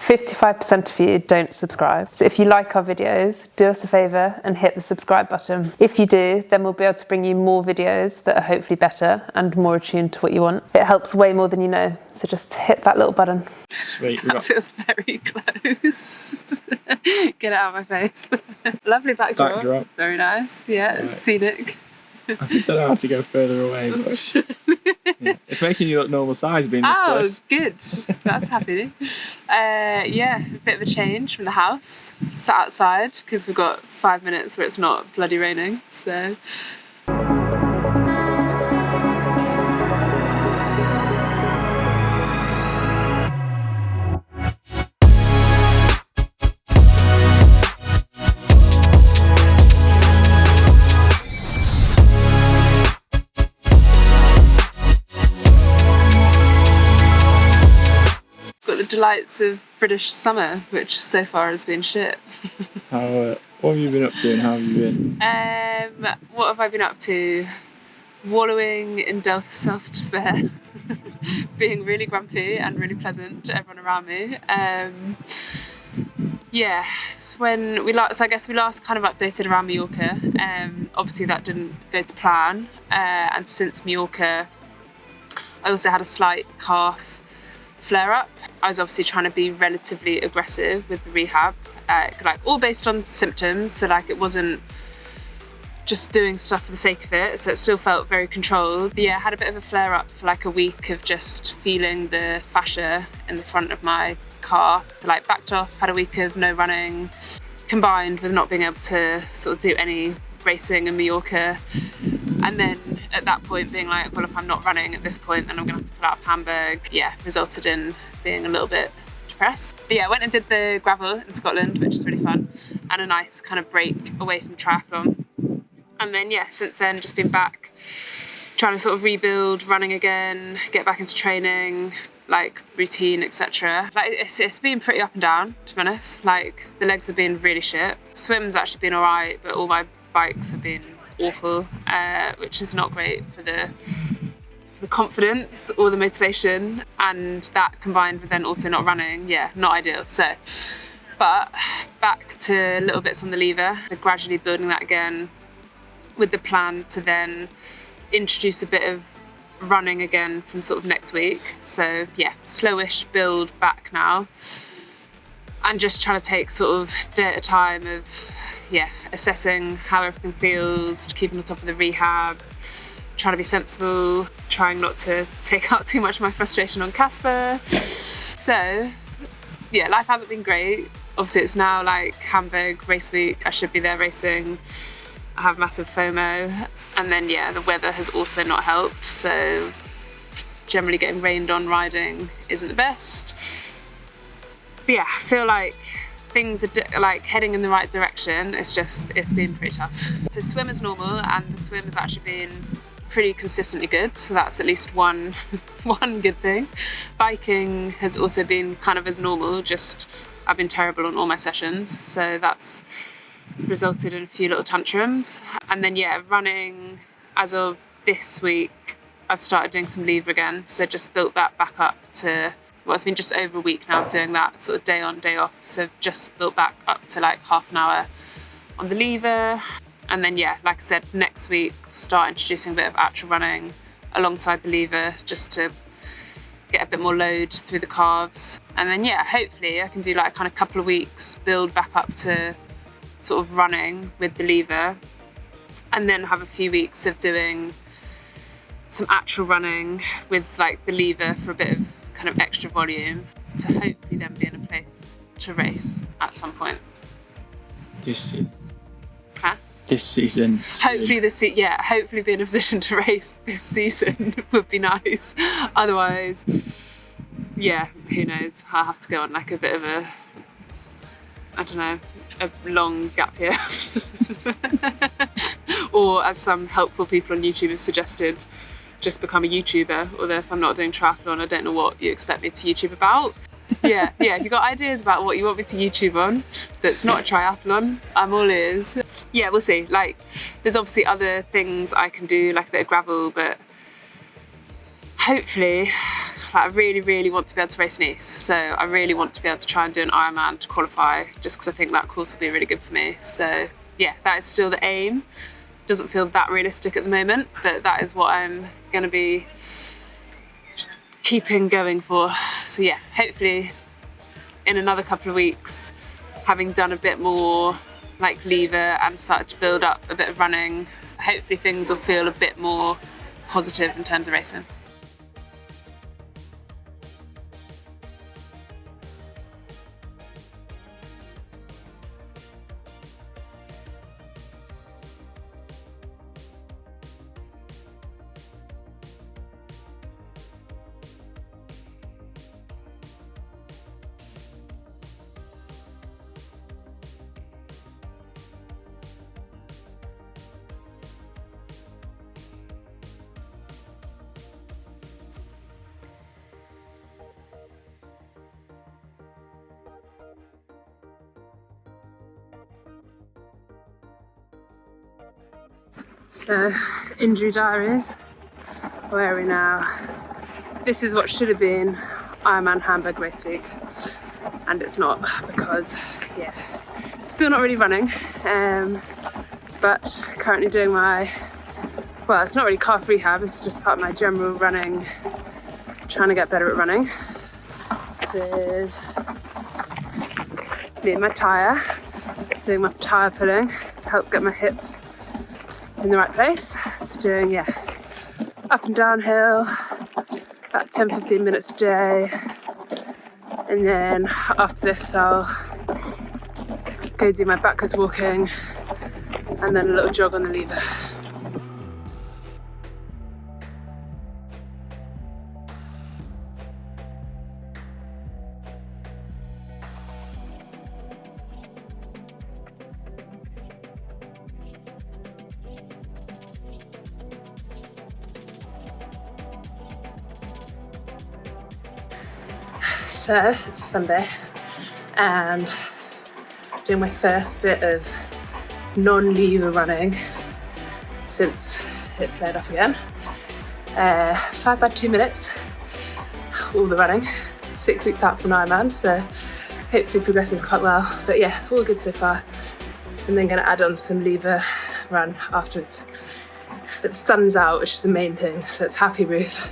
55% of you don't subscribe. So if you like our videos, do us a favour and hit the subscribe button. If you do, then we'll be able to bring you more videos that are hopefully better and more attuned to what you want. It helps way more than you know, so just hit that little button. Sweet. That feels very close. Get it out of my face. Lovely backdrop. Very nice. Yeah, right. Scenic. I don't know how to go further away. But, yeah. It's making you look normal size being this close. Oh, good. That's happy. Yeah, a bit of a change from the house. Sat outside because we've got 5 minutes where it's not bloody raining. So. Delights of British summer, which so far has been shit. What have you been up to and how have you been? What have I been up to? Wallowing in self-despair, being really grumpy and really pleasant to everyone around me. Yeah, when we last, so I guess we last kind of updated around Mallorca. Obviously that didn't go to plan, and since Mallorca, I also had a slight calf flare-up. I was obviously trying to be relatively aggressive with the rehab, like all based on symptoms, so like it wasn't just doing stuff for the sake of it, so it still felt very controlled. But yeah, I had a bit of a flare-up for like a week of just feeling the fascia in the front of my calf. So like backed off, had a week of no running, combined with not being able to sort of do any racing in Mallorca. And then at that point being like, well, if I'm not running at this point, then I'm gonna have to pull out of Hamburg. Yeah, resulted in being a little bit depressed. But yeah, I went and did the gravel in Scotland, which is really fun, and a nice kind of break away from triathlon. And then yeah, since then just been back trying to sort of rebuild running again, get back into training, like routine, etc. Like it's been pretty up and down, to be honest. Like the legs have been really shit. Swim's actually been alright, but all my bikes have been awful, which is not great for the confidence or the motivation, and that combined with then also not running, yeah, not ideal. So, but back to little bits on the lever, gradually building that again with the plan to then introduce a bit of running again from sort of next week. So yeah, slowish build back now, and just trying to take sort of day at a time of assessing how everything feels, keeping on top of the rehab, trying to be sensible, trying not to take out too much of my frustration on Casper. So yeah, life hasn't been great. Obviously it's now like Hamburg race week, I should be there racing. I have massive FOMO, and then yeah, the weather has also not helped, so generally getting rained on riding isn't the best. But yeah, I feel like things are like heading in the right direction. It's been pretty tough. So swim is normal, and the swim has actually been pretty consistently good, so that's at least one good thing. Biking has also been kind of as normal, just I've been terrible on all my sessions, so that's resulted in a few little tantrums. And then yeah, running as of this week I've started doing some lever again, so just built that back up to, well, it's been just over a week now of doing that sort of day on, day off. So I've just built back up to like half an hour on the lever. And then yeah, like I said, next week we'll start introducing a bit of actual running alongside the lever, just to get a bit more load through the calves. And then yeah, hopefully I can do like a kind of couple of weeks, build back up to sort of running with the lever, and then have a few weeks of doing some actual running with like the lever for a bit of kind of extra volume, to hopefully then be in a place to race at some point. This season. Huh? This season. Hopefully hopefully be in a position to race this season would be nice. Otherwise, yeah, who knows? I'll have to go on like a bit of a long gap year. Or as some helpful people on YouTube have suggested, just become a YouTuber. Although if I'm not doing triathlon, I don't know what you expect me to YouTube about. Yeah, if you've got ideas about what you want me to YouTube on that's not a triathlon, I'm all ears. Yeah, we'll see. Like, there's obviously other things I can do, like a bit of gravel, but hopefully like, I really, really want to be able to race Nice. So I really want to be able to try and do an Ironman to qualify, just because I think that course will be really good for me. So yeah, that is still the aim. Doesn't feel that realistic at the moment, but that is what I'm going to be keeping going for. So yeah, hopefully in another couple of weeks, having done a bit more like lever and started to build up a bit of running, hopefully things will feel a bit more positive in terms of racing. So, injury diaries, where are we now? This is what should have been Ironman Hamburg race week, and it's not, because yeah, still not really running, but currently doing my, well, it's not really calf rehab, it's just part of my general running, trying to get better at running. This is me and my tyre, doing my tyre pulling to help get my hips in the right place. So doing, yeah, up and down hill, about 10-15 minutes a day. And then after this I'll go do my backwards walking and then a little jog on the lever. So it's Sunday and doing my first bit of non-lever running since it flared off again. 5 by 2 minutes, all the running. 6 weeks out from Ironman, so hopefully progresses quite well. But yeah, all good so far. And then gonna add on some lever run afterwards. But the sun's out, which is the main thing, so it's happy Ruth.